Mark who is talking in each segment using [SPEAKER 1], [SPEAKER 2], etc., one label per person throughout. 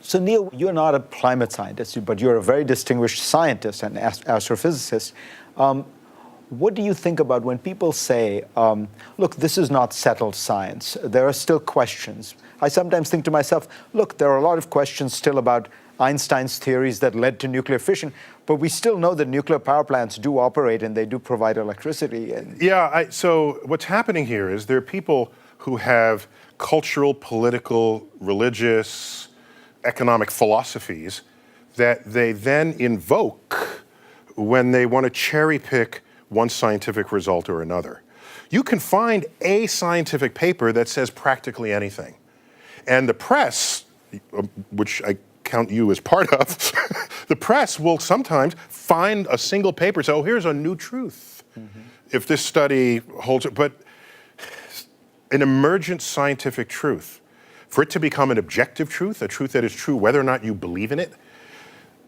[SPEAKER 1] So Neil, you're not a climate scientist, but you're a very distinguished scientist and astrophysicist. What do you think about when people say, look, this is not settled science, there are still questions? I sometimes think to myself, look, there are a lot of questions still about Einstein's theories that led to nuclear fission, but we still know that nuclear power plants do operate and they do provide electricity.
[SPEAKER 2] So what's happening here is there are people who have cultural, political, religious, economic philosophies that they then invoke when they want to cherry pick one scientific result or another. You can find a scientific paper that says practically anything. And the press, which I count you as part of, the press will sometimes find a single paper and say, oh, here's a new truth. Mm-hmm. If this study holds it, but an emergent scientific truth, for it to become an objective truth, a truth that is true whether or not you believe in it,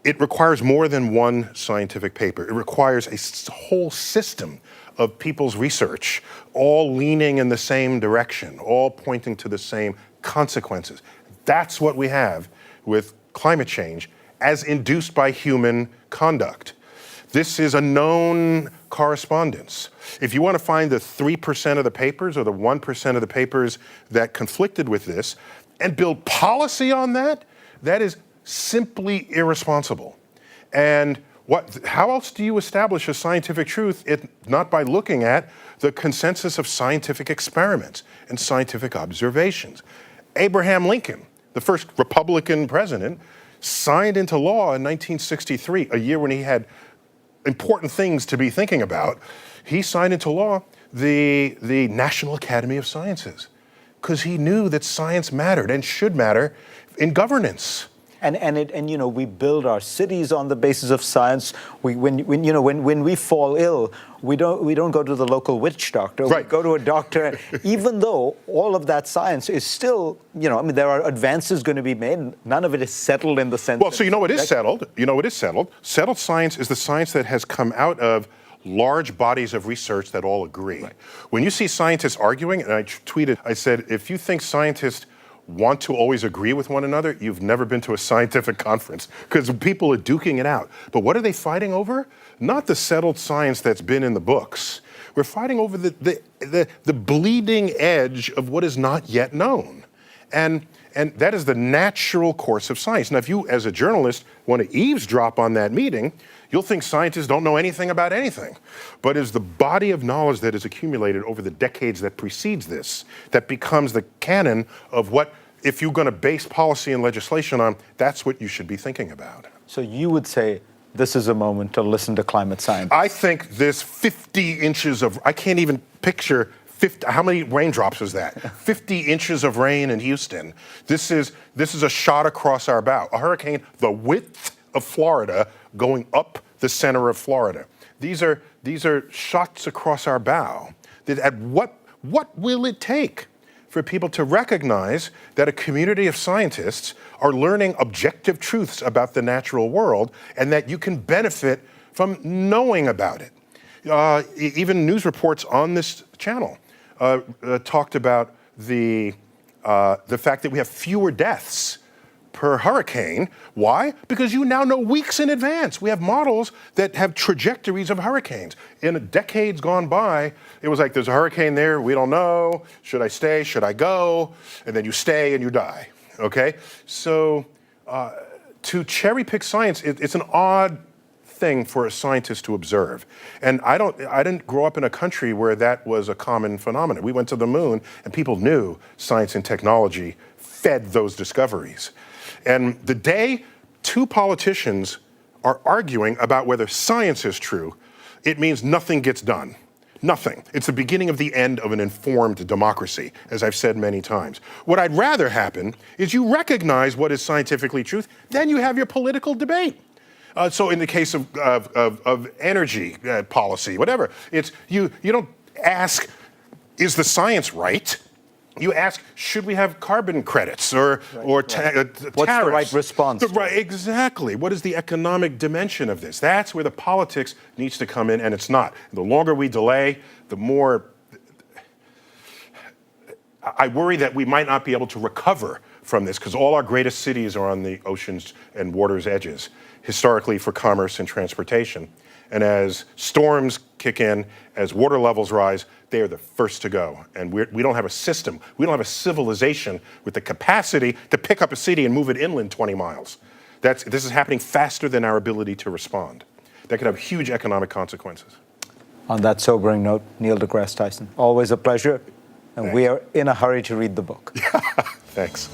[SPEAKER 2] it requires more than one scientific paper. It requires a whole system of people's research, all leaning in the same direction, all pointing to the same consequences. That's what we have with climate change as induced by human conduct. This is a known correspondence. If you want to find the 3% of the papers or the 1% of the papers that conflicted with this and build policy on that, that is simply irresponsible. And how else do you establish a scientific truth? Not by looking at the consensus of scientific experiments and scientific observations. Abraham Lincoln, the first Republican president, signed into law in 1963, a year when he had important things to be thinking about. He signed into law the National Academy of Sciences because he knew that science mattered and should matter in governance.
[SPEAKER 1] And you know, we build our cities on the basis of science. When we fall ill, we don't go to the local witch doctor.
[SPEAKER 2] Right.
[SPEAKER 1] We go to a doctor, even though all of that science is still, there are advances going to be made. None of it is settled in the sense.
[SPEAKER 2] Well, so you know what is settled? You know what is settled? Settled science is the science that has come out of large bodies of research that all agree. Right. When you see scientists arguing, and I tweeted, I said, if you think scientists want to always agree with one another, you've never been to a scientific conference because people are duking it out. But what are they fighting over? Not the settled science that's been in the books. We're fighting over the bleeding edge of what is not yet known. And that is the natural course of science. Now, if you, as a journalist, want to eavesdrop on that meeting, you'll think scientists don't know anything about anything. But it's the body of knowledge that is accumulated over the decades that precedes this that becomes the canon of what, if you're going to base policy and legislation on, that's what you should be thinking about.
[SPEAKER 1] So you would say this is a moment to listen to climate science.
[SPEAKER 2] I think this 50 inches of, I can't even picture 50, how many raindrops is that? 50 inches of rain in Houston. This is a shot across our bow. A hurricane the width of Florida going up the center of Florida. These are shots across our bow. At what will it take for people to recognize that a community of scientists are learning objective truths about the natural world and that you can benefit from knowing about it? Even news reports on this channel talked about the fact that we have fewer deaths per hurricane. Why? Because you now know weeks in advance. We have models that have trajectories of hurricanes. In decades gone by, it was like, there's a hurricane there, we don't know. Should I stay? Should I go? And then you stay and you die, okay? So to cherry pick science, it's an odd thing for a scientist to observe. And I didn't grow up in a country where that was a common phenomenon. We went to the moon and people knew science and technology fed those discoveries. And the day two politicians are arguing about whether science is true, it means nothing gets done. Nothing. It's the beginning of the end of an informed democracy, as I've said many times. What I'd rather happen is you recognize what is scientifically truth, then you have your political debate. So in the case of energy policy, whatever, it's you don't ask, is the science right? You ask, should we have carbon credits or tariffs?
[SPEAKER 1] What's the right response?
[SPEAKER 2] Exactly. What is the economic dimension of this? That's where the politics needs to come in, and it's not. The longer we delay, the more I worry that we might not be able to recover from this, because all our greatest cities are on the oceans and water's edges, historically for commerce and transportation. And as storms kick in, as water levels rise, they are the first to go. And we don't have a system, we don't have a civilization with the capacity to pick up a city and move it inland 20 miles. This is happening faster than our ability to respond. That could have huge economic consequences.
[SPEAKER 1] On that sobering note, Neil deGrasse Tyson, always a pleasure. And we are in a hurry to read the book.
[SPEAKER 2] Thanks.